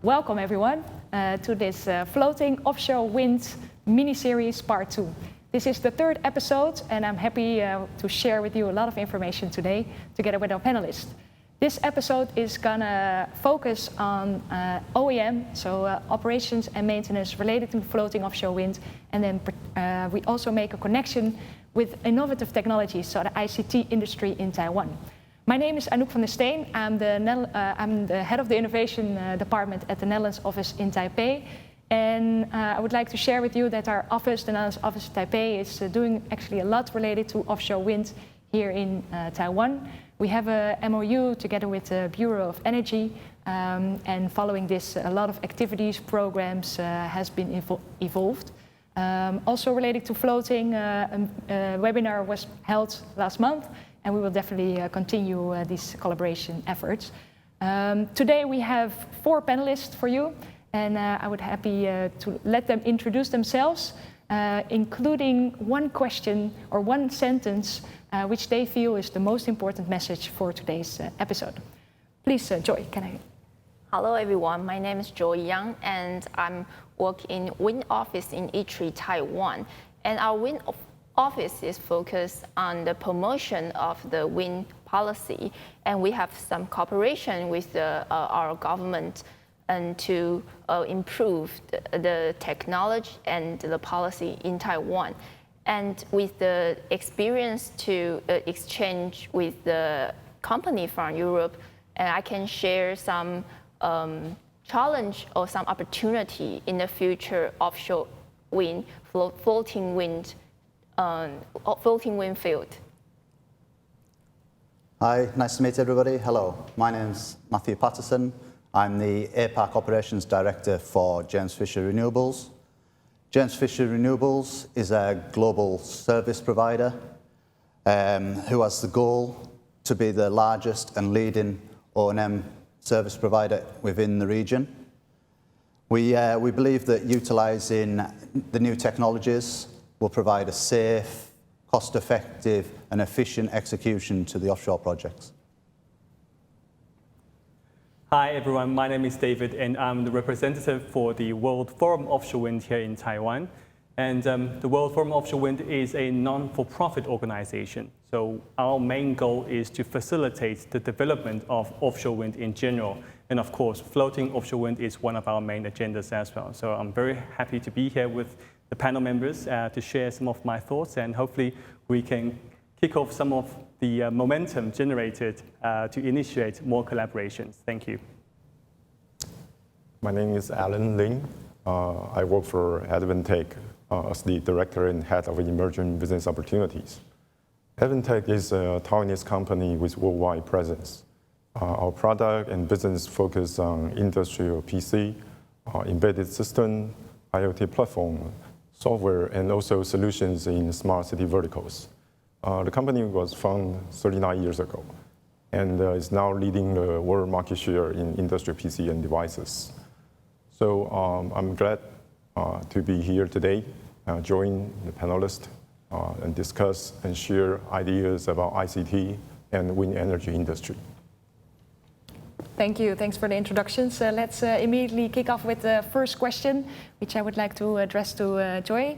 Welcome everyone to this floating offshore wind mini-series part 2. This is the third episode and I'm happy to share with you a lot of information today together with our panelists. This episode is gonna focus on OEM, so operations and maintenance related to floating offshore wind, and then we also make a connection with innovative technologies, so the ICT industry in Taiwan. My name is Anouk van Steen. I'm the head of the innovation department at the Netherlands office in Taipei. And I would like to share with you that our office, the Netherlands office in Taipei, is doing actually a lot related to offshore wind here in Taiwan. We have a MOU together with the Bureau of Energy, and following this, a lot of activities, programs has been evolved. Also related to floating, a webinar was held last month, and we will definitely continue these collaboration efforts. Today we have 4 panelists for you, and I would be happy to let them introduce themselves, including one question or one sentence which they feel is the most important message for today's episode. Please, Joy, can I? Hello everyone, my name is Joy Yang, and I'm working in Wind Office in ITRI, Taiwan. And our Wind Office is focused on the promotion of the wind policy, and we have some cooperation with our government and to improve the technology and the policy in Taiwan. And with the experience to exchange with the company from Europe, and I can share some challenge or some opportunity in the future offshore wind, floating wind field. Hi, nice to meet everybody. Hello, my name's Matthew Paterson. I'm the APAC Operations Director for James Fisher Renewables. James Fisher Renewables is a global service provider who has the goal to be the largest and leading O&M service provider within the region. We believe that utilising the new technologies will provide a safe, cost-effective and efficient execution to the offshore projects. Hi everyone, my name is David and I'm the representative for the World Forum Offshore Wind here in Taiwan. And the World Forum Offshore Wind is a non-for-profit organization. So our main goal is to facilitate the development of offshore wind in general. And of course, floating offshore wind is one of our main agendas as well. So I'm very happy to be here with the panel members to share some of my thoughts, and hopefully we can kick off some of the momentum generated to initiate more collaborations. Thank you. My name is Alan Ling. I work for Advantech as the Director and Head of Emerging Business Opportunities. Advantech is a Taiwanese company with worldwide presence. Our product and business focus on industrial PC, embedded system, IoT platform, software, and also solutions in smart city verticals. The company was founded 39 years ago and is now leading the world market share in industrial PC and devices. So I'm glad to be here today, join the panelists and discuss and share ideas about ICT and wind energy industry. Thank you. Thanks for the introductions. Let's immediately kick off with the first question, which I would like to address to Joy.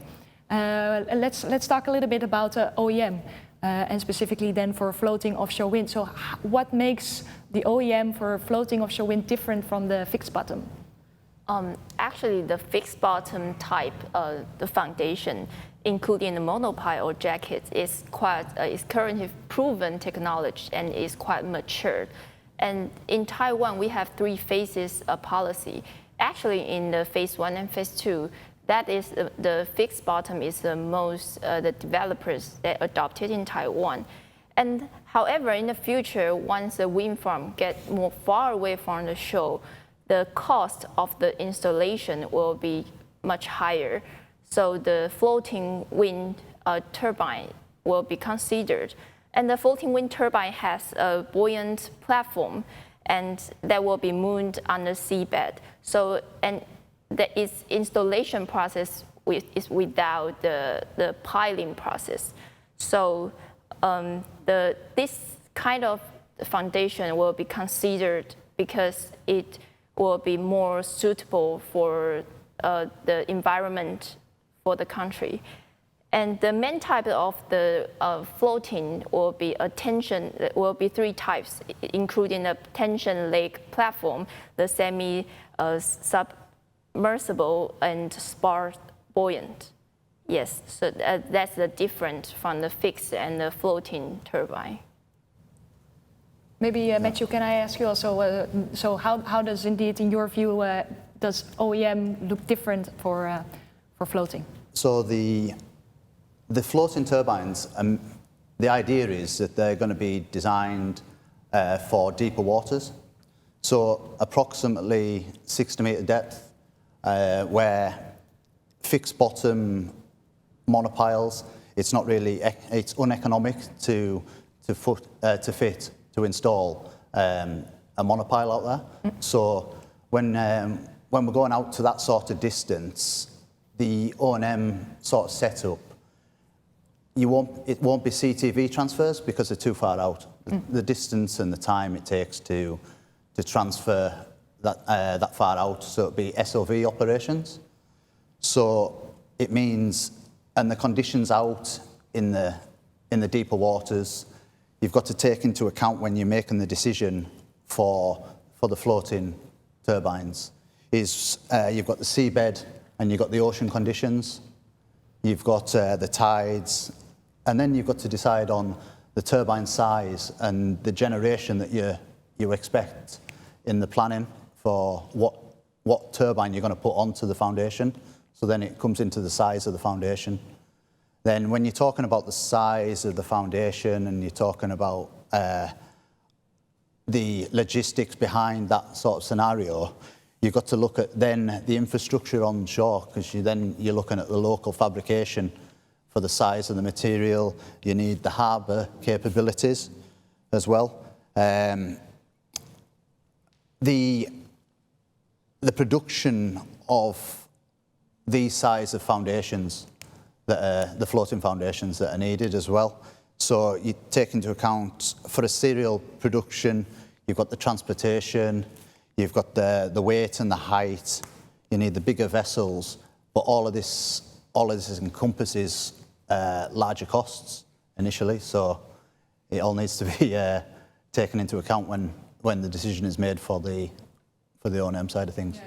Let's talk a little bit about OEM, and specifically then for floating offshore wind. So what makes the OEM for floating offshore wind different from the fixed bottom? Actually, the fixed bottom type, the foundation, including the monopile or jacket, is currently proven technology and is quite mature. And in Taiwan, we have 3 phases of policy. Actually, in the phase 1 and phase 2, that is the fixed bottom is the most the developers that adopted in Taiwan. And however, in the future, once the wind farm get more far away from the shore, the cost of the installation will be much higher. So the floating wind turbine will be considered. And the floating wind turbine has a buoyant platform, and that will be mounted on the seabed. So, and its installation process is without the piling process. So this kind of foundation will be considered because it will be more suitable for the environment for the country. And the main type of the floating will be will be 3 types, including the tension leg platform, the semi-submersible, and spark buoyant. Yes, so that's the difference from the fixed and the floating turbine. Maybe, Matthew, can I ask you also, so how does indeed, in your view, does OEM look different for floating? So the floating turbines, the idea is that they're going to be designed for deeper waters. So approximately 60 meter depth, where fixed bottom monopiles, it's uneconomic to install a monopile out there. So when we're going out to that sort of distance, the O&M sort of setup, it won't be CTV transfers because they're too far out. The distance and the time it takes to transfer that far out, so it'll be SOV operations. So it means, and the conditions out in the deeper waters, you've got to take into account when you're making the decision for the floating turbines. You've got the seabed and you've got the ocean conditions, you've got the tides, and then you've got to decide on the turbine size and the generation that you expect in the planning for what turbine you're going to put onto the foundation. So then it comes into the size of the foundation. Then when you're talking about the size of the foundation and you're talking about the logistics behind that sort of scenario, you've got to look at then the infrastructure on shore, because you're looking at the local fabrication for the size of the material. You need the harbour capabilities as well. The production of these size of foundations, the floating foundations that are needed as well. So you take into account for a serial production, you've got the transportation, you've got the weight and the height, you need the bigger vessels, but all of this encompasses larger costs initially, so it all needs to be taken into account when the decision is made for the O&M side of things. Yeah.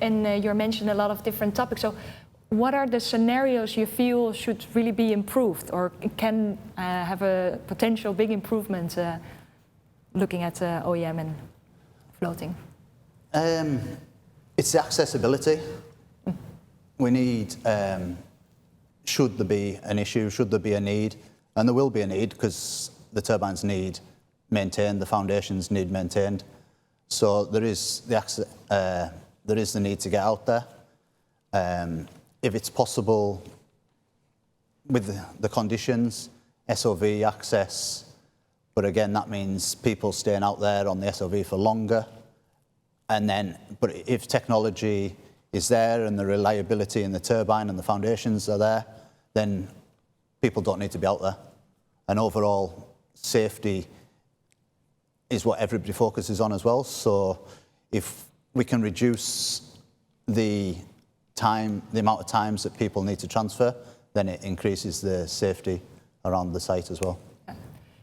And you mentioned a lot of different topics. So what are the scenarios you feel should really be improved or can have a potential big improvement looking at OEM and floating? It's the accessibility. We need, should there be an issue, should there be a need, and there will be a need because the turbines need maintained, the foundations need maintained. So there is the need to get out there. If it's possible with the conditions, SOV access, but again, that means people staying out there on the SOV for longer. But if technology is there and the reliability in the turbine and the foundations are there, then people don't need to be out there. And overall, safety is what everybody focuses on as well. So if we can reduce the amount of times that people need to transfer, then it increases the safety around the site as well.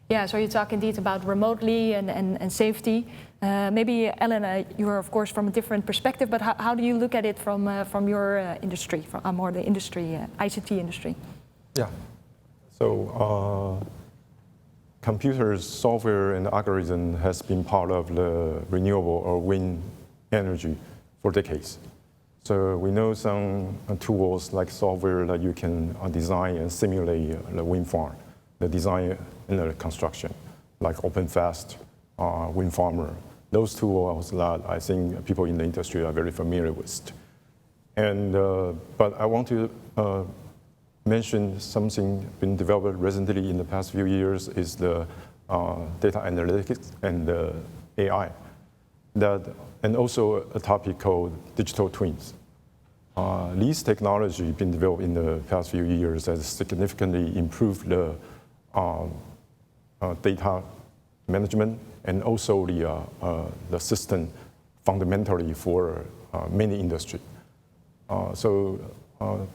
Yeah, so you talk indeed about remotely and safety. Maybe, Ellen, you are of course from a different perspective, but how do you look at it from your industry, from more the industry, ICT industry? Yeah, so computers, software, and algorithm has been part of the renewable or wind energy for decades. So we know some tools like software that you can design and simulate the wind farm, the design and the construction, like OpenFast, Wind Farmer. Those tools that I think people in the industry are very familiar with. And but I want to mention something been developed recently in the past few years is the data analytics and the AI. And also a topic called digital twins. These technology been developed in the past few years has significantly improved the data management and also the system fundamentally for many industry.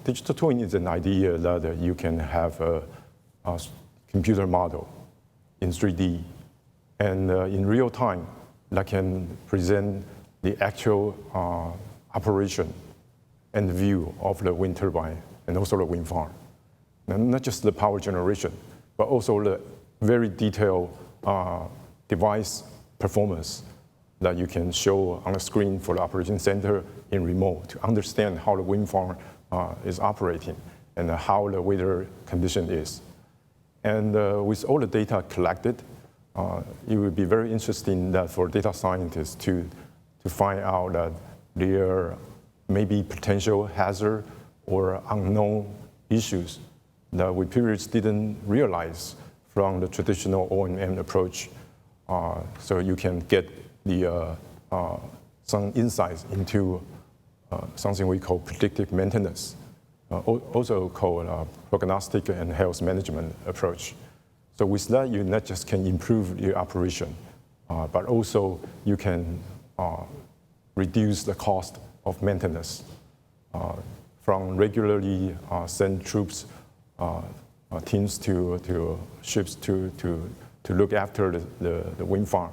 Digital twin is an idea that you can have a computer model in 3D and in real time that can present the actual operation and view of the wind turbine and also the wind farm. And not just the power generation, but also the very detailed device performance that you can show on the screen for the operation center in remote to understand how the wind farm is operating and how the weather condition is. And with all the data collected, it would be very interesting that for data scientists to find out that there may be potential hazard or unknown issues that we previously didn't realize from the traditional O&M approach. So you can get some insights into something we call predictive maintenance, also called prognostic and health management approach. So with that, you not just can improve your operation, but also you can reduce the cost of maintenance from regularly send troops, teams to ships to look after the wind farm.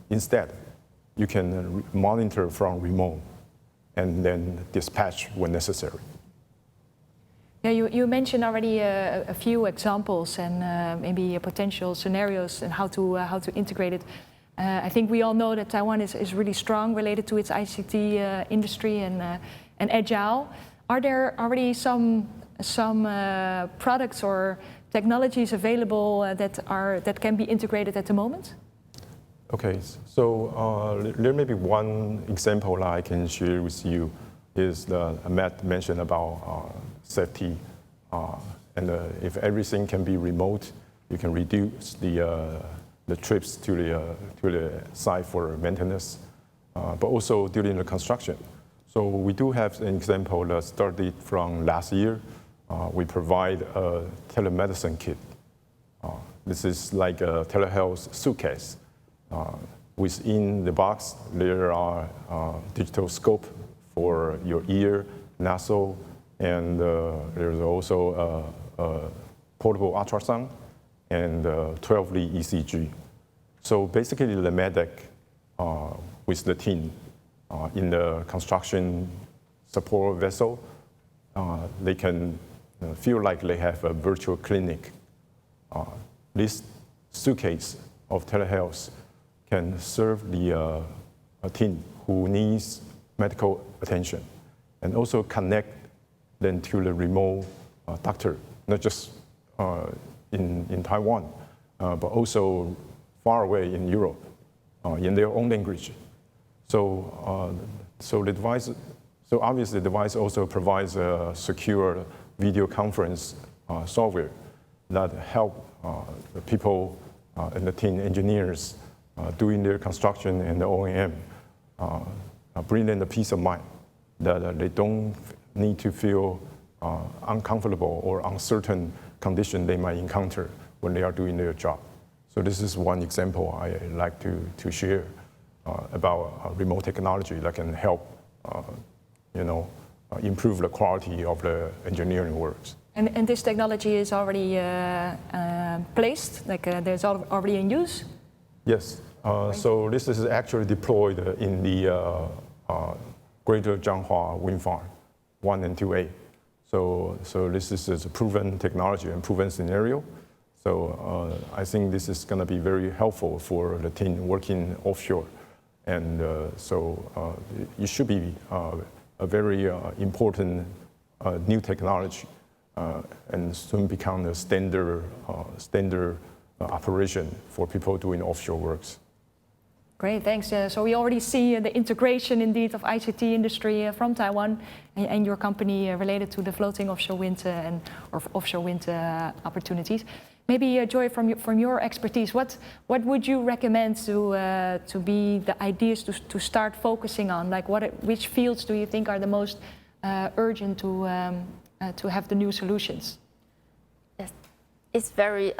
Instead, you can monitor from remote and then dispatch when necessary. Yeah, you mentioned already a few examples and maybe potential scenarios and how to integrate it. I think we all know that Taiwan is really strong related to its ICT industry and agile. Are there already some products or technologies available that can be integrated at the moment? Okay, so there may be one example that I can share with you is Matt mentioned about safety, and if everything can be remote, you can reduce the trips to the site for maintenance, but also during the construction. So we do have an example that started from last year. We provide a telemedicine kit. This is like a telehealth suitcase. Within the box, there are digital scope for your ear, nostril, and there's also a portable ultrasound and 12-lead ECG. So basically, the medic with the team in the construction support vessel, they can feel like they have a virtual clinic. This suitcase of telehealth can serve a team who needs medical attention and also connect them to the remote doctor, not just in Taiwan, but also far away in Europe, in their own language. So obviously the device also provides a secure video conference software that help the people and the team engineers doing their construction and the O&M, bring them the peace of mind that they don't need to feel uncomfortable or uncertain condition they might encounter when they are doing their job. So this is one example I like to share about remote technology that can help improve the quality of the engineering works. And this technology is already placed, like there's already in use? Yes. So this is actually deployed in the Greater Changhua Wind Farm 1 and 2A. So this is a proven technology and proven scenario. So I think this is going to be very helpful for the team working offshore. And so it should be a very important new technology and soon become the standard operation for people doing offshore works. Great, thanks. So we already see the integration indeed of ICT industry from Taiwan and your company related to the floating offshore wind or offshore wind opportunities. Maybe Joy, from your expertise, what would you recommend to be the ideas to start focusing on? Like which fields do you think are the most urgent to have the new solutions? It's very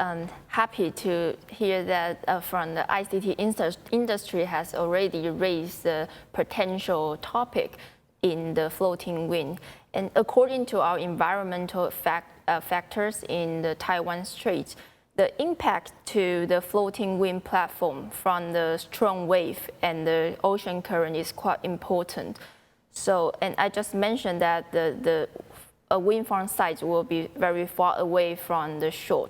happy to hear that from the ICT industry has already raised the potential topic in the floating wind. And according to our environmental factors in the Taiwan Strait, the impact to the floating wind platform from the strong wave and the ocean current is quite important. So, and I just mentioned that the wind farm sites will be very far away from the shore.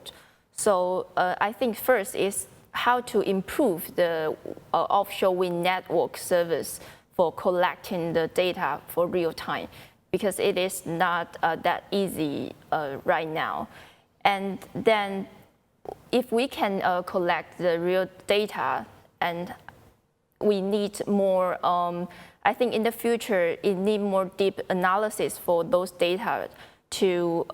So I think first is how to improve the offshore wind network service for collecting the data for real time, because it is not that easy right now. And then if we can collect the real data, and we need more, I think in the future, it needs more deep analysis for those data to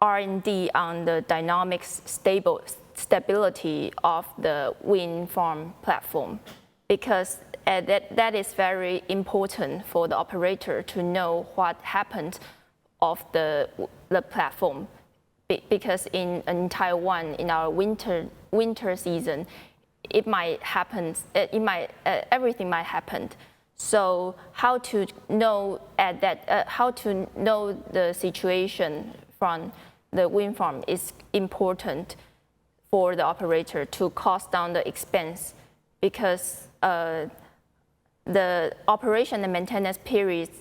R&D on the dynamic stability of the wind farm platform, because that is very important for the operator to know what happened of the platform. Because in Taiwan, in our winter season, it might happen. Everything might happen. So how to know how to know the situation from the wind farm is important for the operator to cost down the expense, because the operation and maintenance periods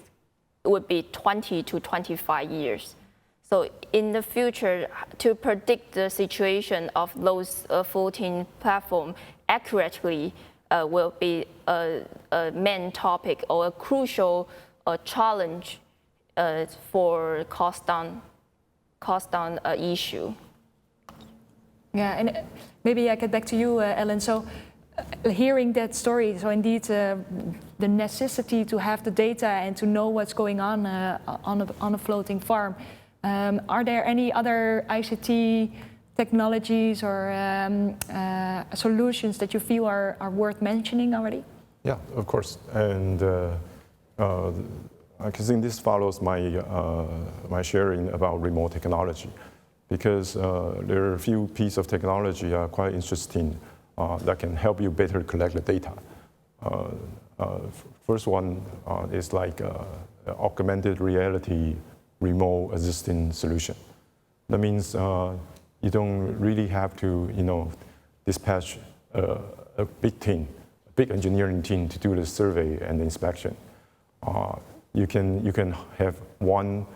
would be 20 to 25 years. So in the future, to predict the situation of those floating platform accurately will be a main topic or a crucial challenge for cost down issue. Yeah, and maybe I get back to you, Ellen. So hearing that story, so indeed the necessity to have the data and to know what's going on a floating farm. Are there any other ICT technologies or solutions that you feel are worth mentioning already? Yeah, of course. And I think this follows my sharing about remote technology, because there are a few pieces of technology are quite interesting that can help you better collect the data. First one is like augmented reality remote assisting solution. That means you don't really have to, dispatch a big team, a big engineering team to do the survey and the inspection. You can have one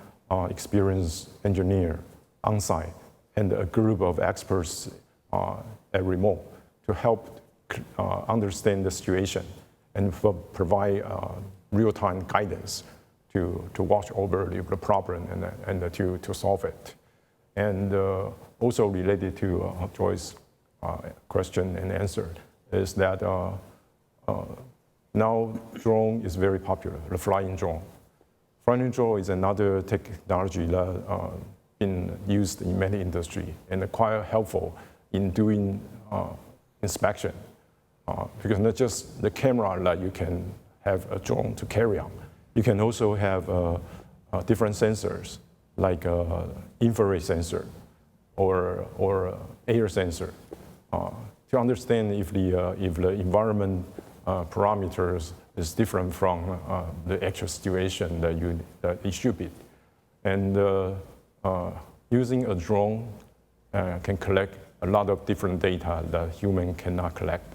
experienced engineer on site and a group of experts at remote to help understand the situation and provide real-time guidance to watch over the problem and to solve it. And also related to Joy's question and answer is that now drone is very popular, the flying drone. Flying drone is another technology that been used in many industries and quite helpful in doing inspection. Because not just the camera that you can have a drone to carry on, you can also have different sensors like infrared sensor or air sensor to understand if the environment parameters is different from the actual situation that it should be. And using a drone can collect a lot of different data that human cannot collect.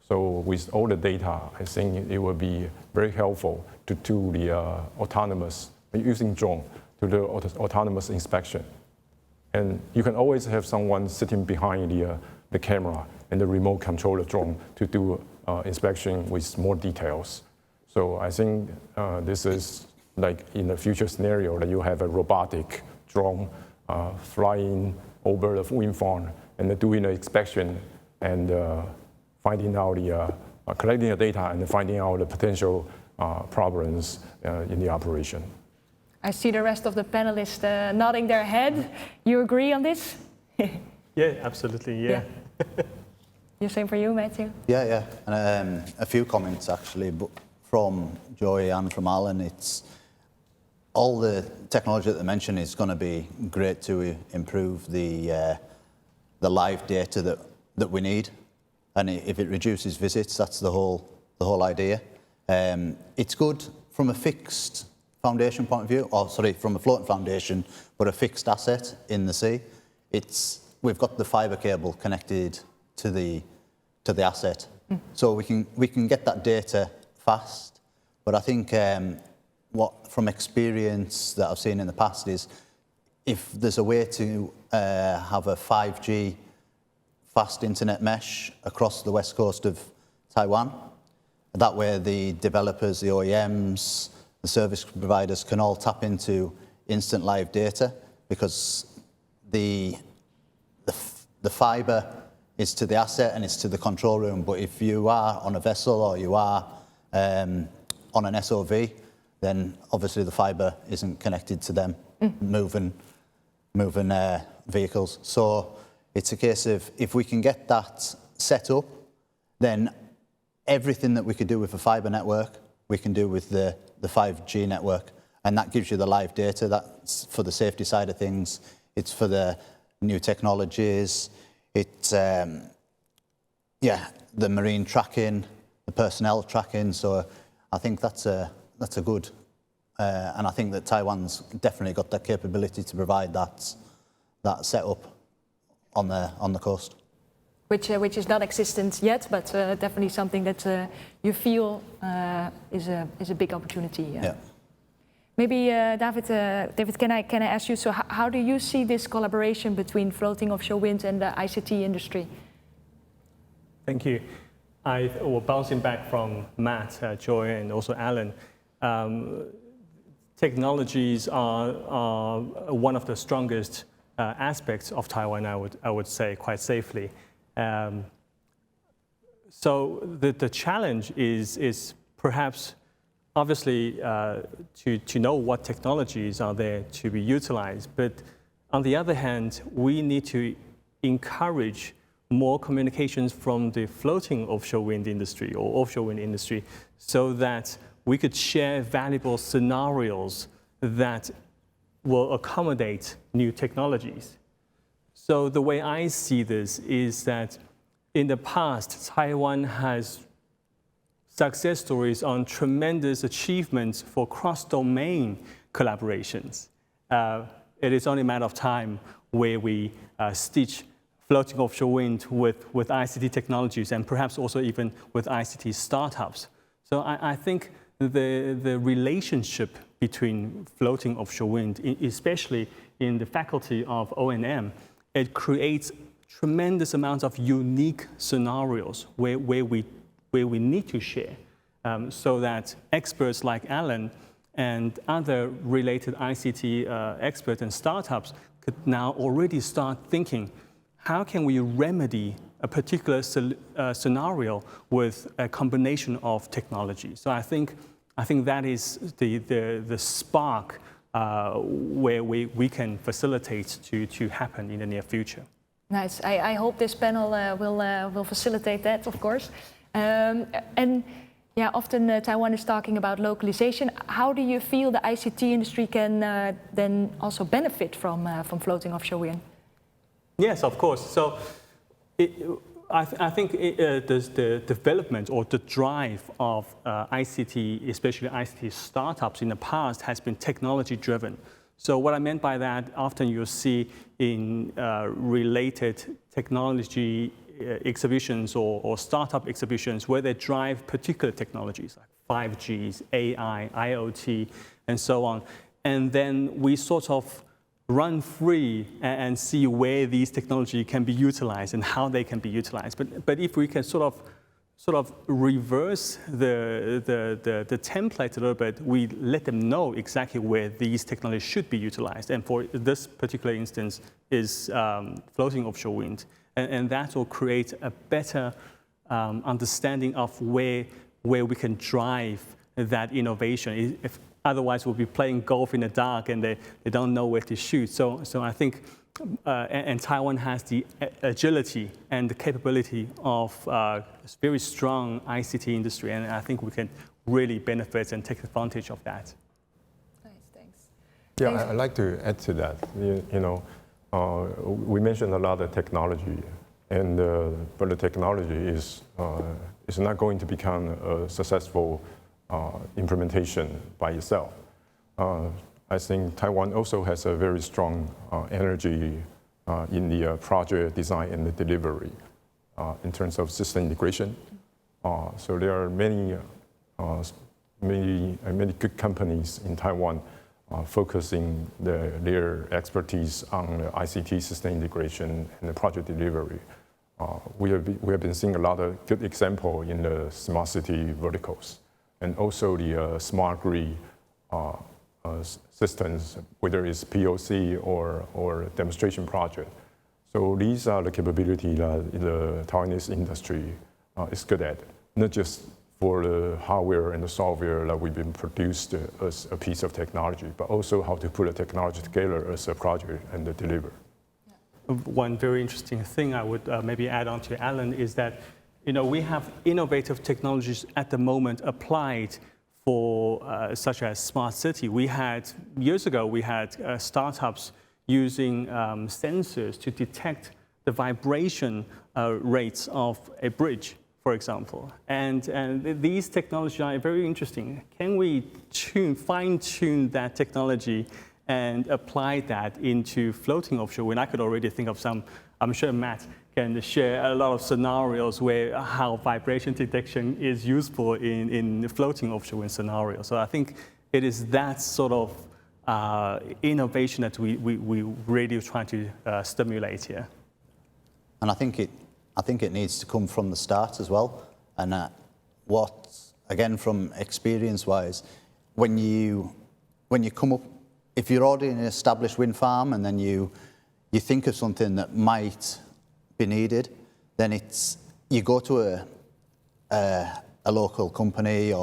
So with all the data, I think it will be very helpful to do the autonomous, using drone to do autonomous inspection. And you can always have someone sitting behind the camera and the remote control the drone to do inspection with more details. So I think this is like in the future scenario that you have a robotic drone flying over the wind farm and doing the inspection and finding out collecting the data and finding out the potential problems in the operation. I see the rest of the panelists nodding their head. You agree on this? Yeah, absolutely, yeah. The same for you, Matthew? Yeah. And a few comments actually, but from Joey and from Alan. It's all the technology that they mentioned is going to be great to improve the live data that we need, and if it reduces visits, that's the whole idea. It's good from a fixed foundation point of view, from a floating foundation, but a fixed asset in the sea. We've got the fibre cable connected to the asset, so we can get that data fast. But I think from experience that I've seen in the past is if there's a way to have a 5G fast internet mesh across the west coast of Taiwan, that way the developers, the OEMs, the service providers can all tap into instant live data, because the fibre is to the asset and it's to the control room. But if you are on a vessel or you are on an SOV, then obviously the fibre isn't connected to them moving vehicles. So it's a case of if we can get that set up, then everything that we could do with a fibre network, we can do with the 5G network. And that gives you the live data. That's for the safety side of things. It's for the new technologies. It's, the marine tracking, the personnel tracking. So I think that's a good, and I think that Taiwan's definitely got that capability to provide that setup on the coast. Which is not existent yet, but definitely something that you feel is a big opportunity. Yeah. Maybe David, can I ask you? So how do you see this collaboration between floating offshore wind and the ICT industry? Thank you. Bouncing back from Matt, Joy, and also Alan, technologies are one of the strongest aspects of Taiwan, I would say quite safely. So the challenge is perhaps obviously to know what technologies are there to be utilized, but on the other hand, we need to encourage more communications from the floating offshore wind industry or offshore wind industry, so that we could share valuable scenarios that will accommodate new technologies. So the way I see this is that in the past, Taiwan has success stories on tremendous achievements for cross-domain collaborations. It is only a matter of time where we stitch floating offshore wind with ICT technologies, and perhaps also even with ICT startups. So I think the relationship between floating offshore wind, especially in the faculty of O&M, it creates tremendous amounts of unique scenarios where we need to share, so that experts like Alan and other related ICT experts and startups could now already start thinking, how can we remedy a particular scenario with a combination of technology? So I think that is the spark where we can facilitate to happen in the near future. Nice. I hope this panel will facilitate that, of course. And yeah, often Taiwan is talking about localization. How do you feel the ICT industry can then also benefit from floating offshore wind? Yes, of course. So I think the development or the drive of ICT, especially ICT startups in the past, has been technology driven. So what I meant by that, often you'll see in related technology exhibitions or startup exhibitions where they drive particular technologies like 5Gs, AI, IoT, and so on. And then we sort of run free and see where these technology can be utilized and how they can be utilized. But if we can sort of reverse the template a little bit, we let them know exactly where these technologies should be utilized. And for this particular instance is floating offshore wind. And that will create a better understanding of where we can drive that innovation. If otherwise, we'll be playing golf in the dark and they don't know where to shoot. So I think, and Taiwan has the agility and the capability of a very strong ICT industry, and I think we can really benefit and take advantage of that. Nice, thanks. Yeah, I'd like to add to that. We mentioned a lot of technology, and but the technology is not going to become a successful implementation by itself. I think Taiwan also has a very strong energy in the project design and the delivery in terms of system integration. So there are many good companies in Taiwan focusing their expertise on the ICT system integration and the project delivery. We have been seeing a lot of good examples in the smart city verticals, and also the smart grid systems, whether it's POC or demonstration project. So these are the capabilities that the Taiwanese industry is good at, not just for the hardware and the software that we've been produced as a piece of technology, but also how to put the technology together as a project and deliver. One very interesting thing I would maybe add on to Alan is that we have innovative technologies at the moment applied for such as smart city. Years ago, we had startups using sensors to detect the vibration rates of a bridge, for example. And these technologies are very interesting. Can we fine-tune that technology and apply that into floating offshore wind? I could already think of some. I'm sure Matt can share a lot of scenarios where how vibration detection is useful in the floating offshore wind scenario. So I think it is that sort of innovation that we really try to stimulate here. And I think it needs to come from the start as well. And again, from experience-wise, when you come up, if you're already in an established wind farm and then you think of something that might be needed, then you go to a local company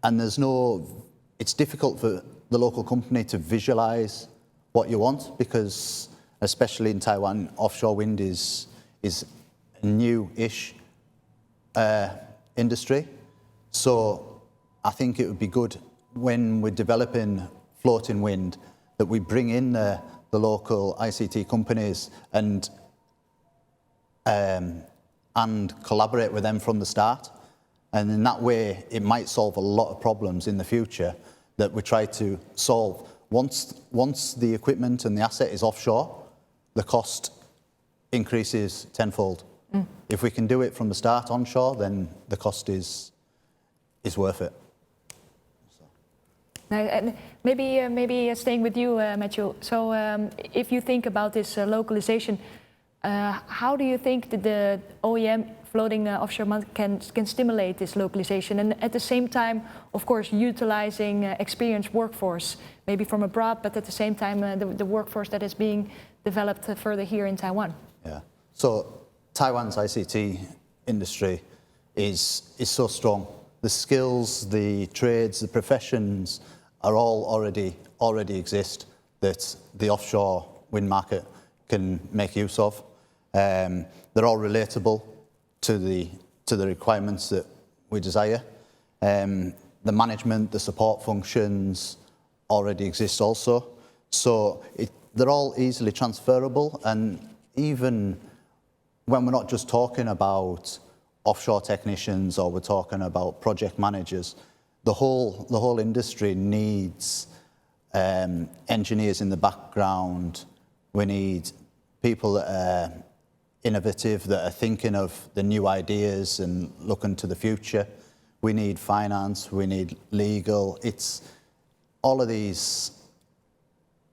and it's difficult for the local company to visualize what you want, because especially in Taiwan, offshore wind is a new-ish industry. So I think it would be good when we're developing floating wind that we bring in the local ICT companies and collaborate with them from the start. And in that way, it might solve a lot of problems in the future that we try to solve. Once the equipment and the asset is offshore, the cost increases tenfold. If we can do it from the start onshore, then the cost is worth it. And maybe staying with you, Matthew. So if you think about this localization, how do you think that the OEM floating offshore market can stimulate this localization, and at the same time, of course, utilizing experienced workforce, maybe from abroad, but at the same time, the workforce that is being developed further here in Taiwan? Yeah. So Taiwan's ICT industry is so strong. The skills, the trades, the professions are all already exist that the offshore wind market can make use of. They're all relatable to the requirements that we desire. The management, the support functions already exist also. So they're all easily transferable, and even when we're not just talking about offshore technicians or we're talking about project managers, the whole industry needs engineers in the background. We need people that are innovative, that are thinking of the new ideas and looking to the future. We need finance, we need legal. It's all of these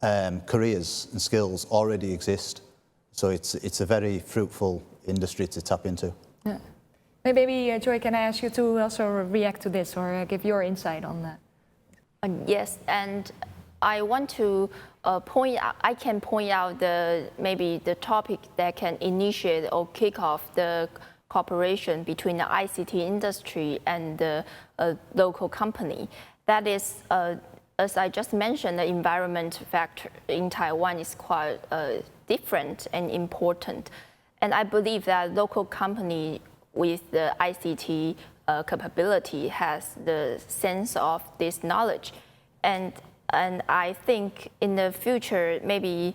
careers and skills already exist. So it's a very fruitful industry to tap into. Yeah. Maybe, Joy, can I ask you to also react to this or give your insight on that? Yes, and I want to point out maybe the topic that can initiate or kick off the cooperation between the ICT industry and the local company. That is, as I just mentioned, the environment factor in Taiwan is quite different and important. And I believe that local company with the ICT capability has the sense of this knowledge. And I think in the future, maybe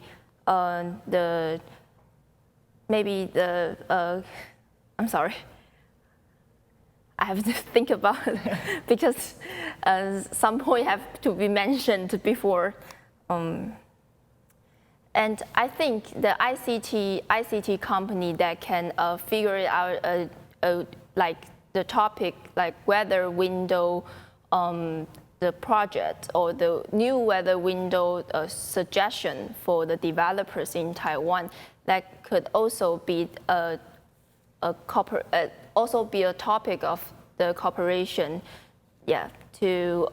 I'm sorry, I have to think about it because some point have to be mentioned before. And I think the ICT company that can figure it out, like the topic, like weather window, the project or the new weather window suggestion for the developers in Taiwan, that could also be a topic of the cooperation, yeah, to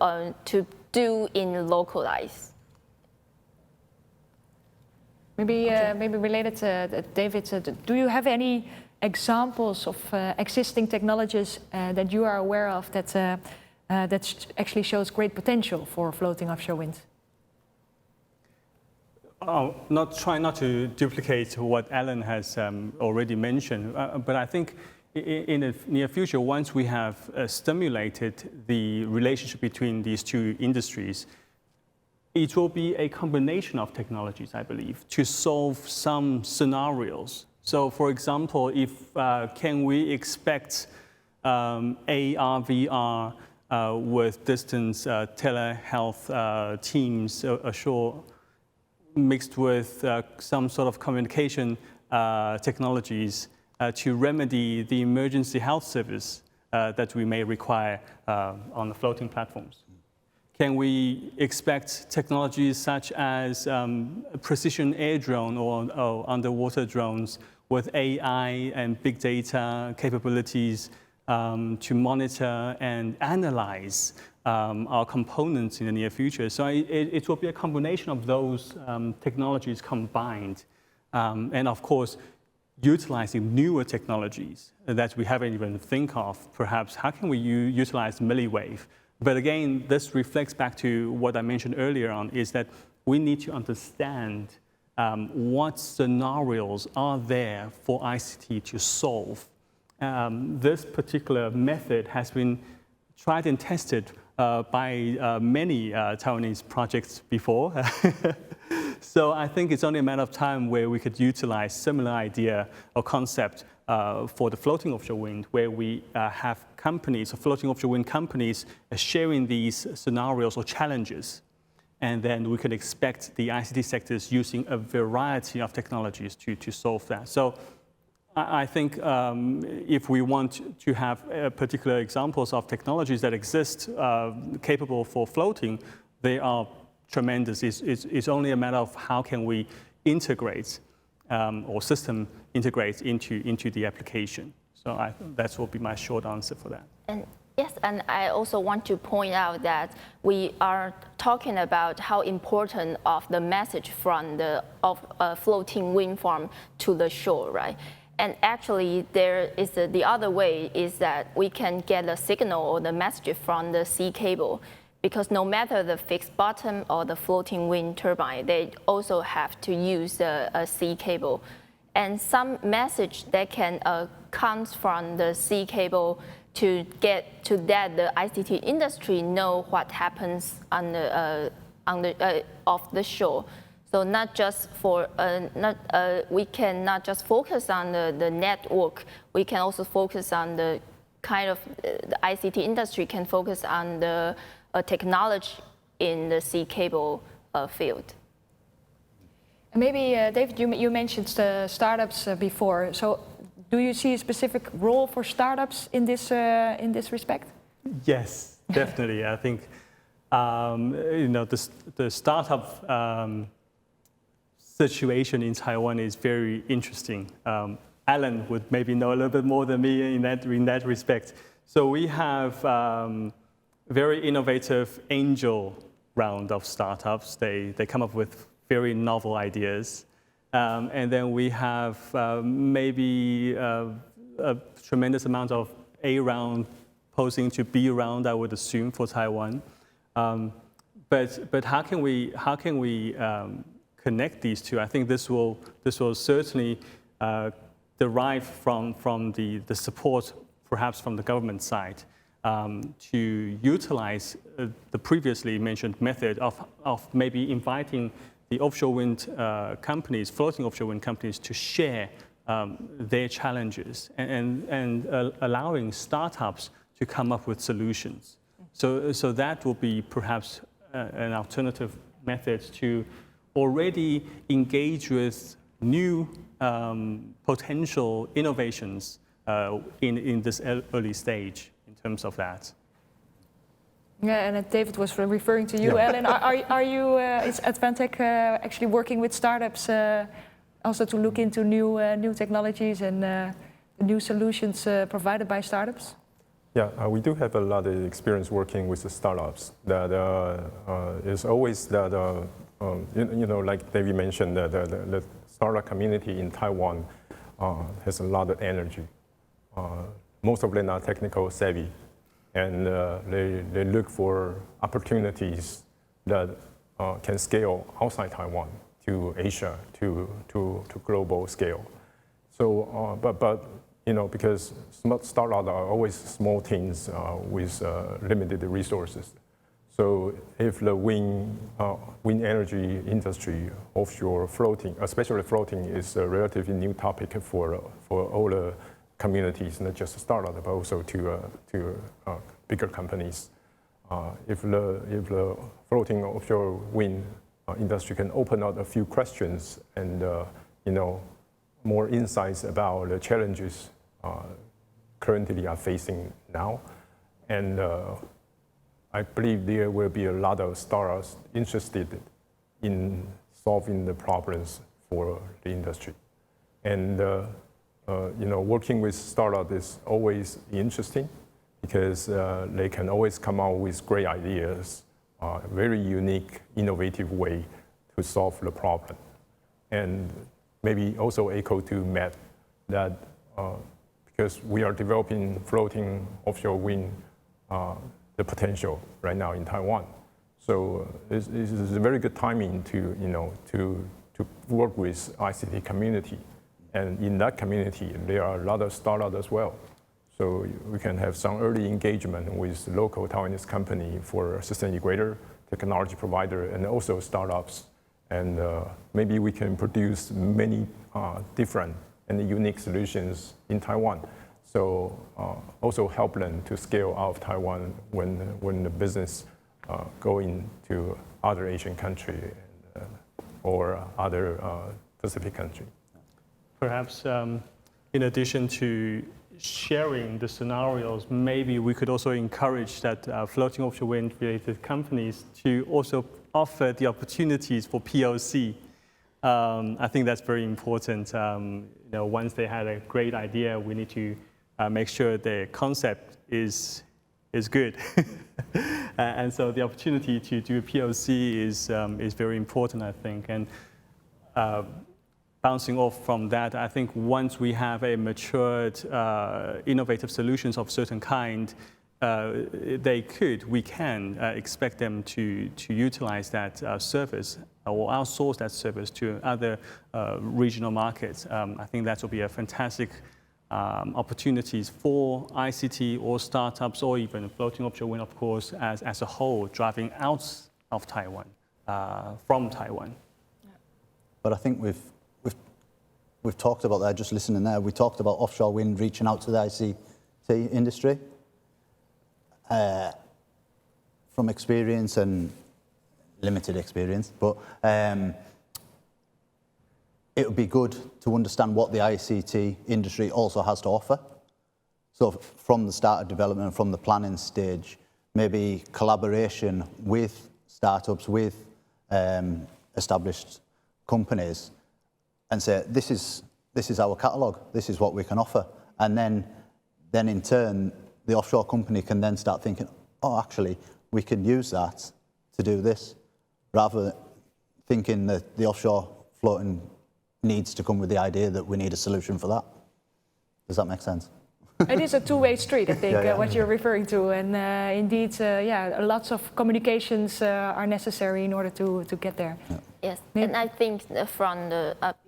do in localize. Maybe related to David, do you have any examples of existing technologies that you are aware of that actually shows great potential for floating offshore wind? Try not to duplicate what Alan has already mentioned, but I think in the near future, once we have stimulated the relationship between these two industries, it will be a combination of technologies, I believe, to solve some scenarios. So, for example, can we expect AR, VR with distance telehealth teams ashore, mixed with some sort of communication technologies to remedy the emergency health service that we may require on the floating platforms? Can we expect technologies such as precision air drone or underwater drones with AI and big data capabilities to monitor and analyze our components in the near future? So it will be a combination of those technologies combined. And of course, utilizing newer technologies that we haven't even think of. Perhaps how can we utilize milliwave? But again, this reflects back to what I mentioned earlier on, is that we need to understand what scenarios are there for ICT to solve. This particular method has been tried and tested by many Taiwanese projects before. So I think it's only a matter of time where we could utilize similar idea or concept for the floating offshore wind, where we have companies, or floating offshore wind companies, sharing these scenarios or challenges. And then we could expect the ICT sectors using a variety of technologies to solve that. So I think if we want to have particular examples of technologies that exist capable for floating, they are tremendous. It's only a matter of how can we integrate or system integrate into the application. So that will be my short answer for that. And yes, and I also want to point out that we are talking about how important of the message from the floating wind farm to the shore, right? And actually, there is the other way is that we can get a signal or the message from the sea cable, because no matter the fixed bottom or the floating wind turbine, they also have to use a sea cable. And some message that can comes from the sea cable to get to that the ICT industry know what happens on the off the shore. So not just for we can not just focus on the network. We can also focus on the kind of the ICT industry can focus on the technology in the sea cable field. Maybe David, you mentioned the startups before. So do you see a specific role for startups in this respect? Yes, definitely. I think the startup situation in Taiwan is very interesting. Alan would maybe know a little bit more than me in that respect. So we have very innovative angel round of startups. They come up with very novel ideas. And then we have maybe a tremendous amount of A round posing to B round, I would assume, for Taiwan. But how can we connect these two? I think this will certainly derive from the support, perhaps from the government side, to utilize the previously mentioned method of maybe inviting the offshore wind companies, floating offshore wind companies, to share their challenges and allowing startups to come up with solutions. So that will be perhaps an alternative method to already engage with new potential innovations in this early stage in terms of that. Yeah, and David was referring to you, Alan. Are you, is Advantech actually working with startups also to look into new technologies and new solutions provided by startups? Yeah, we do have a lot of experience working with the startups. That is always that, like David mentioned, the startup community in Taiwan has a lot of energy. Most of them are technical savvy, and they look for opportunities that can scale outside Taiwan to Asia, to global scale. So, but because startups are always small teams with limited resources. So if the wind energy industry, offshore floating, especially floating, is a relatively new topic for all the communities, not just startups, but also to bigger companies. If the floating offshore wind industry can open up a few questions and more insights about the challenges currently are facing now, and I believe there will be a lot of startups interested in solving the problems for the industry. And working with startups is always interesting because they can always come out with great ideas, very unique, innovative way to solve the problem. And maybe also echo to Matt that because we are developing floating offshore wind, the potential right now in Taiwan. So this is a very good timing to work with ICT community. And in that community, there are a lot of startups as well. So we can have some early engagement with local Taiwanese company for system integrator, technology provider, and also startups. And maybe we can produce many different and unique solutions in Taiwan. So also help them to scale out of Taiwan when the business go into other Asian country or other Pacific country. Perhaps in addition to sharing the scenarios, maybe we could also encourage that floating offshore wind related companies to also offer the opportunities for POC. I think that's very important. Once they had a great idea, we need to make sure the concept is good. And so the opportunity to do a POC is very important, I think. And bouncing off from that, I think once we have a matured, innovative solutions of certain kind, we can expect them to utilize that service or outsource that service to other regional markets. I think that will be a fantastic opportunities for ICT or startups or even floating offshore wind, of course, as a whole, driving out of Taiwan, from Taiwan. But I think we've talked about that, just listening there, we talked about offshore wind reaching out to the ICT industry. From experience and limited experience, but it would be good to understand what the ICT industry also has to offer. So from the start of development, from the planning stage, maybe collaboration with startups, with established companies, and say, this is our catalogue, this is what we can offer. And then in turn, the offshore company can then start thinking, oh, actually, we can use that to do this, rather than thinking that the offshore floating needs to come with the idea that we need a solution for that. Does that make sense? It is a two-way street, I think, Yeah. what you're referring to. And indeed, lots of communications are necessary in order to get there. Yeah. Yes, and I think from the because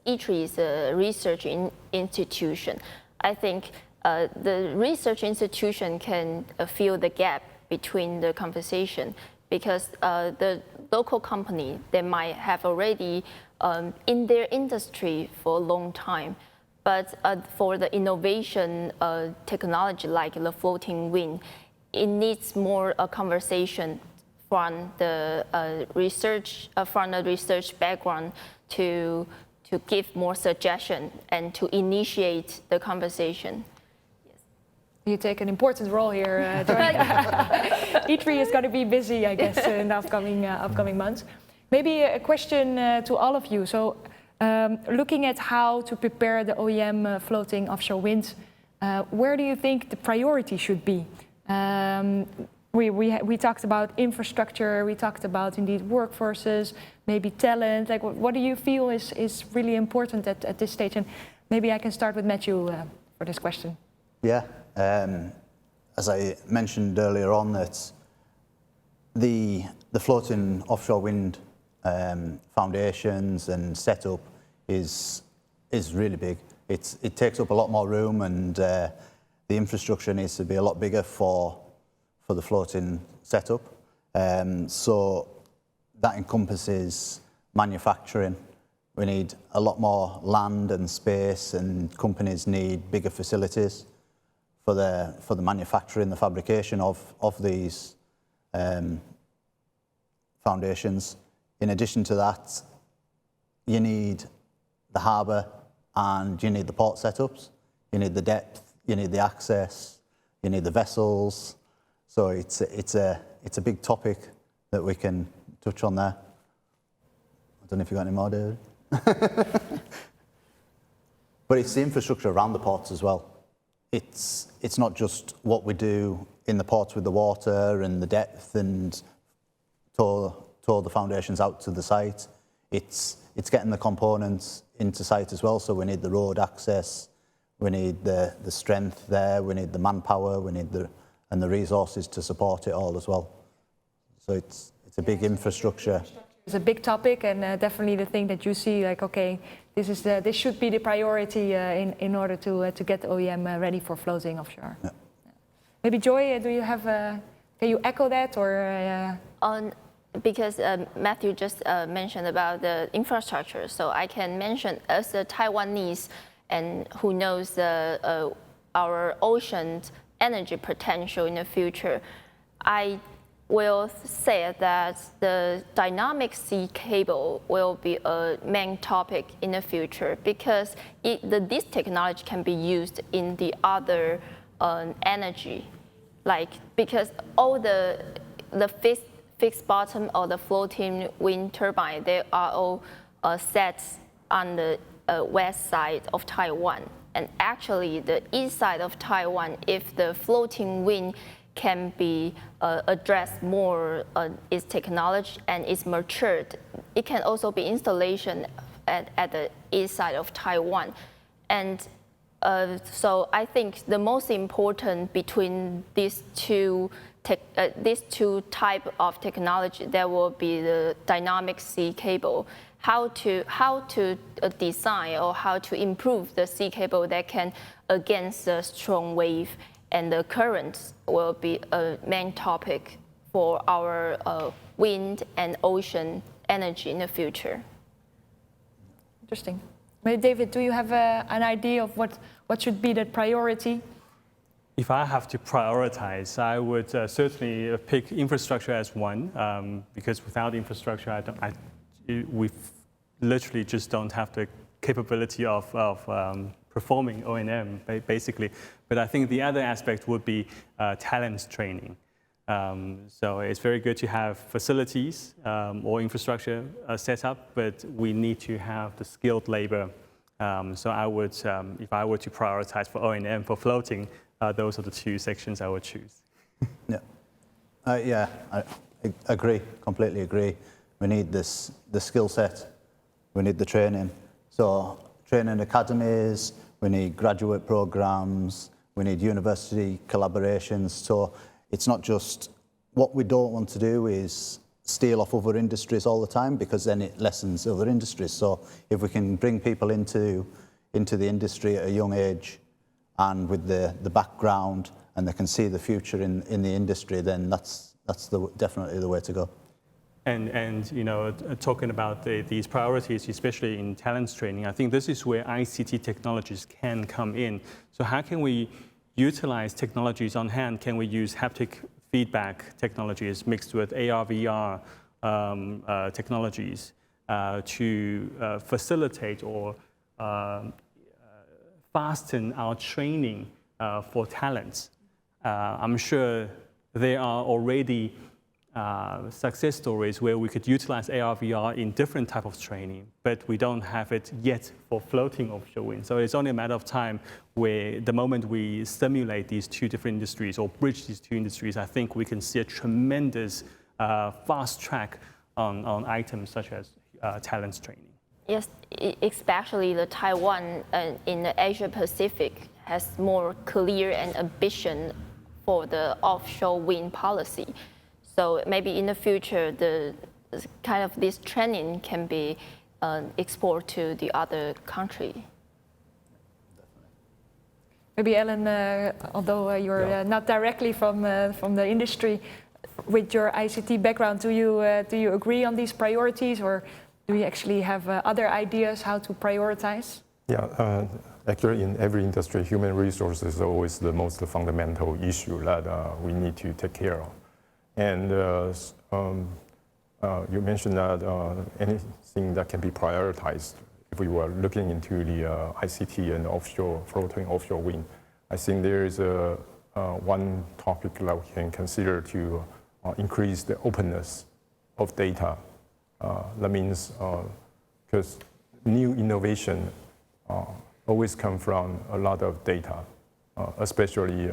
ITRI is a research institution, I think the research institution can fill the gap between the conversation, because the local company, they might have already in their industry for a long time, but for the innovation technology like the floating wind, it needs more conversation from the research background to give more suggestion and to initiate the conversation. You take an important role here, Joy. ITRI is going to be busy, I guess, in the upcoming months. Maybe a question to all of you. So, looking at how to prepare the OEM floating offshore wind, where do you think the priority should be? We talked about infrastructure, we talked about indeed workforces, maybe talent. Like, what do you feel is really important at this stage? And maybe I can start with Matthew for this question. Yeah, as I mentioned earlier on, that the floating offshore wind foundations and setup is really big. It takes up a lot more room, and the infrastructure needs to be a lot bigger for the floating setup. So that encompasses manufacturing. We need a lot more land and space, and companies need bigger facilities for the manufacturing, the fabrication of these foundations. In addition to that, you need the harbour and you need the port setups. You need the depth, you need the access, you need the vessels. So it's a big topic that we can touch on there. I don't know if you got any more, David. But it's the infrastructure around the ports as well. It's not just what we do in the ports with the water and the depth and tow the foundations out to the site. It's getting the components into site as well. So we need the road access, we need the strength there, we need the manpower, we need the resources to support it all as well. So it's a big infrastructure. It's a big topic, and definitely the thing that you see, like, okay, this should be the priority in order to get the OEM ready for floating offshore. Yeah. Maybe Joy, do you have? Can you echo that or? Because Matthew just mentioned about the infrastructure, so I can mention as a Taiwanese and who knows our ocean energy potential in the future, I will say that the dynamic sea cable will be a main topic in the future, because this technology can be used in the other energy, like, because all the fixed bottom or the floating wind turbine, they are all set on the west side of Taiwan. And actually the east side of Taiwan, if the floating wind can be addressed more its technology and it's matured, it can also be installation at the east side of Taiwan. And so I think the most important between these two type of technology, there will be the dynamic sea cable. How to design or how to improve the sea cable that can against the strong wave and the currents will be a main topic for our wind and ocean energy in the future. Interesting. Maybe David, do you have an idea of what should be the priority? If I have to prioritize, I would certainly pick infrastructure as one, because without infrastructure, we literally just don't have the capability of performing O&M, basically. But I think the other aspect would be talent training. So it's very good to have facilities or infrastructure set up, but we need to have the skilled labor. So I would, if I were to prioritize for O&M, for floating, those are the two sections I would choose. Yeah, I agree, completely agree. We need the skill set, we need the training. So training academies, we need graduate programs, we need university collaborations. So it's not just, what we don't want to do is steal off other industries all the time, because then it lessens other industries. So if we can bring people into the industry at a young age and with the background, and they can see the future in the industry, then that's definitely the way to go. And you know, talking about these priorities, especially in talent training, I think this is where ICT technologies can come in. So how can we utilize technologies on hand? Can we use haptic feedback technologies mixed with AR, VR technologies to facilitate or fasten our training for talents? I'm sure there are already success stories where we could utilize AR, VR in different type of training, but we don't have it yet for floating offshore wind. So it's only a matter of time where the moment we stimulate these two different industries or bridge these two industries, I think we can see a tremendous fast track on items such as talent training. Yes, especially the Taiwan in the Asia Pacific has more clear and ambition for the offshore wind policy. So maybe in the future, the kind of this training can be exported to the other country. Maybe Ellen, although you're not directly from the industry, with your ICT background, do you agree on these priorities, or do you actually have other ideas how to prioritize? Yeah, actually in every industry, human resources is always the most fundamental issue that we need to take care of. And you mentioned that anything that can be prioritized, if we were looking into the ICT and offshore, floating offshore wind, I think there is one topic that we can consider to increase the openness of data. That means, because new innovation always come from a lot of data, especially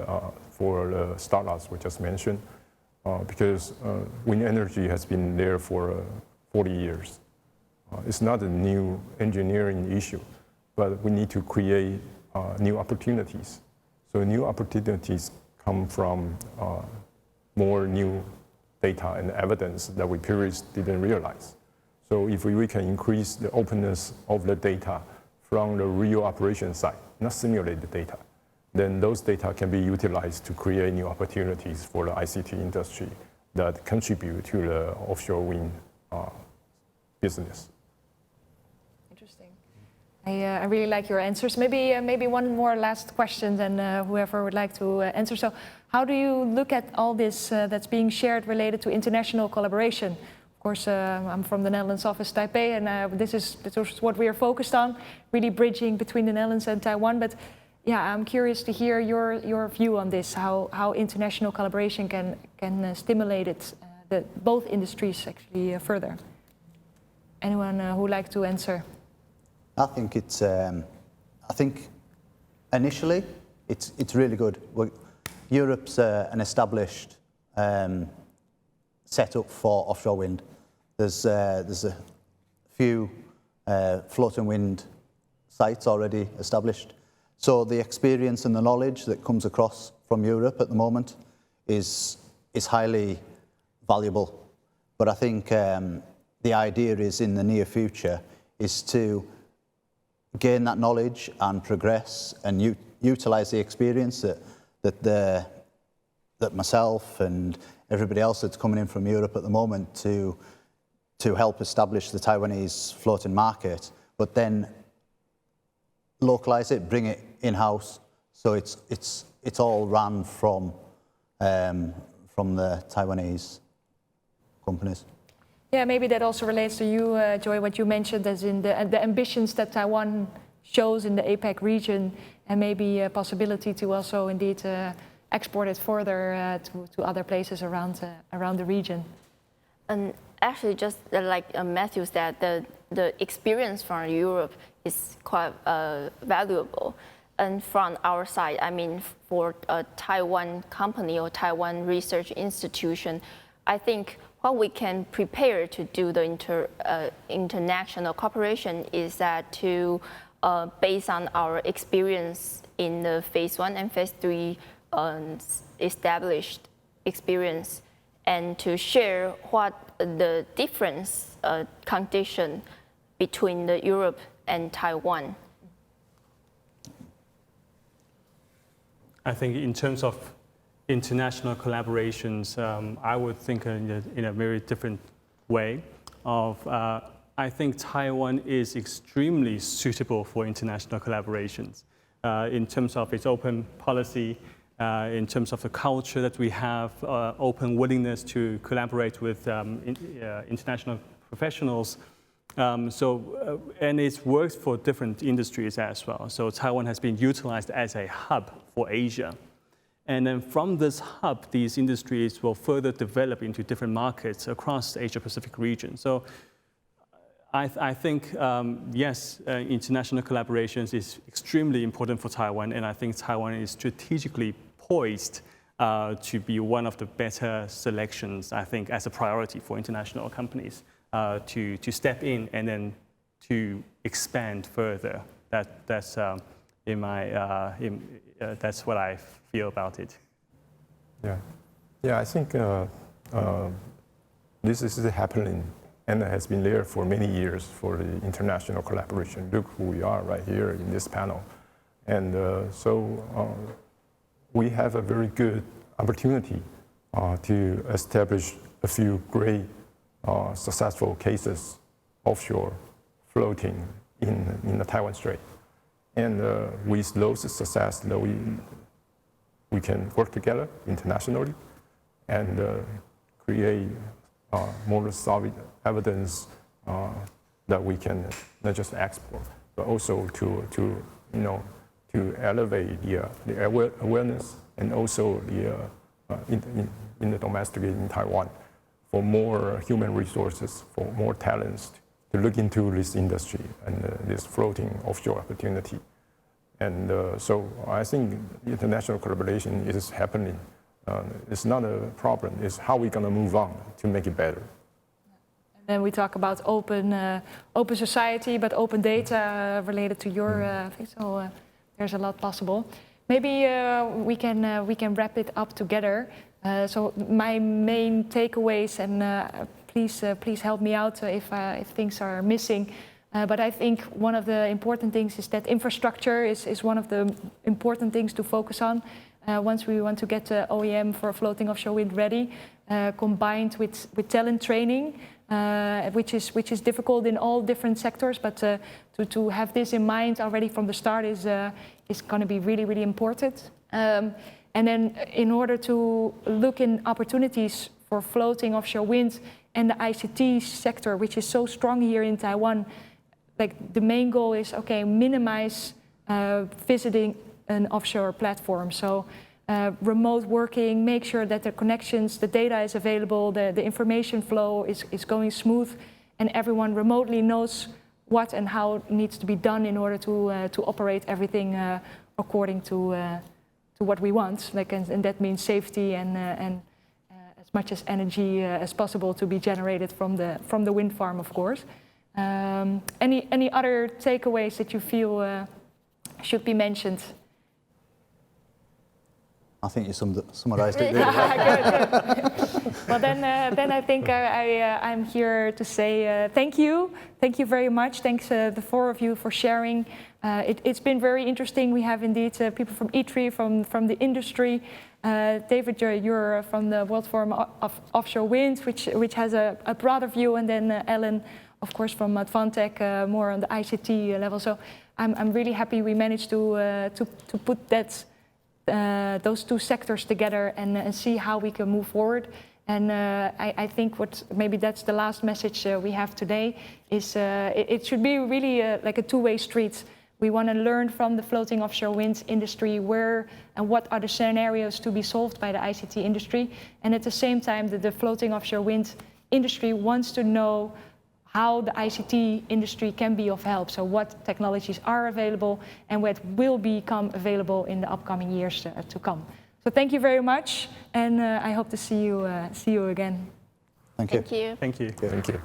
for the startups we just mentioned. Because wind energy has been there for 40 years. It's not a new engineering issue, but we need to create new opportunities. So new opportunities come from more new data and evidence that we previously didn't realize. So if we can increase the openness of the data from the real operation side, not simulated data, then those data can be utilized to create new opportunities for the ICT industry that contribute to the offshore wind business. Interesting. I really like your answers. Maybe one more last question, and whoever would like to answer. So, how do you look at all this that's being shared related to international collaboration? Of course, I'm from the Netherlands office, Taipei, and this is what we are focused on, really bridging between the Netherlands and Taiwan. But yeah, I'm curious to hear your view on this, how international collaboration can stimulate it, both industries actually further. Anyone who would like to answer? I think it's. I think initially it's really good. Europe's an established setup for offshore wind. There's a few floating wind sites already established. So the experience and the knowledge that comes across from Europe at the moment is highly valuable. But I think the idea is in the near future is to gain that knowledge and progress and utilize the experience that myself and everybody else that's coming in from Europe at the moment to help establish the Taiwanese floating market, but then localize it, bring it in-house, so it's all run from the Taiwanese companies. Yeah, maybe that also relates to you, Joy, what you mentioned as in the ambitions that Taiwan shows in the APAC region, and maybe a possibility to also indeed export it further to other places around the region. And actually, just like Matthew said, the experience from Europe is quite valuable. And from our side, I mean, for a Taiwan company or Taiwan research institution, I think what we can prepare to do the international cooperation is that to based on our experience in the phase 1 and phase 3 established experience, and to share what the difference condition between the Europe and Taiwan. I think in terms of international collaborations, I would think in a very different way. I think Taiwan is extremely suitable for international collaborations in terms of its open policy, in terms of the culture that we have, open willingness to collaborate with international professionals. And it works for different industries as well. So Taiwan has been utilized as a hub for Asia. And then from this hub, these industries will further develop into different markets across the Asia-Pacific region. So I think, yes, international collaborations is extremely important for Taiwan, and I think Taiwan is strategically poised to be one of the better selections, I think, as a priority for international companies to step in and then to expand further. That's that's what I feel about it. Yeah, I think this is happening and has been there for many years for the international collaboration. Look who we are right here in this panel. And we have a very good opportunity to establish a few great successful cases offshore floating in the Taiwan Strait. And with those success, that we can work together internationally and create more solid evidence that we can not just export, but also to elevate the awareness and also in the domestic in Taiwan for more human resources, for more talents to look into this industry and this floating offshore opportunity. And so I think international collaboration is happening. It's not a problem. It's how we're going to move on to make it better. And then we talk about open society, but open data related to your thing. So there's a lot possible. Maybe we can wrap it up together. So my main takeaways, and please help me out if things are missing. But I think one of the important things is that infrastructure is one of the important things to focus on. Once we want to get the OEM for floating offshore wind ready, combined with talent training, which is difficult in all different sectors, but to have this in mind already from the start is going to be really, really important. And then in order to look in opportunities for floating offshore wind and the ICT sector, which is so strong here in Taiwan, like the main goal is, okay, minimize visiting an offshore platform. So remote working, make sure that the connections, the data is available, the information flow is going smooth, and everyone remotely knows what and how needs to be done in order to operate everything according to what we want. Like, and that means safety and as much as energy as possible to be generated from the wind farm, of course. Any other takeaways that you feel should be mentioned? I think you summarized it really well. Good. Well, then I think I'm here to say thank you. Thank you very much. Thanks the four of you for sharing. It's been very interesting. We have indeed people from ITRI, from the industry. David, you're from the World Forum of Offshore Wind, which has a broader view, and then Ellen, of course, from Advantech, more on the ICT level. So I'm really happy we managed to put those two sectors together and see how we can move forward. And I think maybe that's the last message we have today is it should be really like a two-way street. We want to learn from the floating offshore wind industry where and what are the scenarios to be solved by the ICT industry. And at the same time, the floating offshore wind industry wants to know how the ICT industry can be of help. So what technologies are available and what will become available in the upcoming years to come. So thank you very much, and I hope to see you again. Thank you. Thank you. Thank you. Thank you.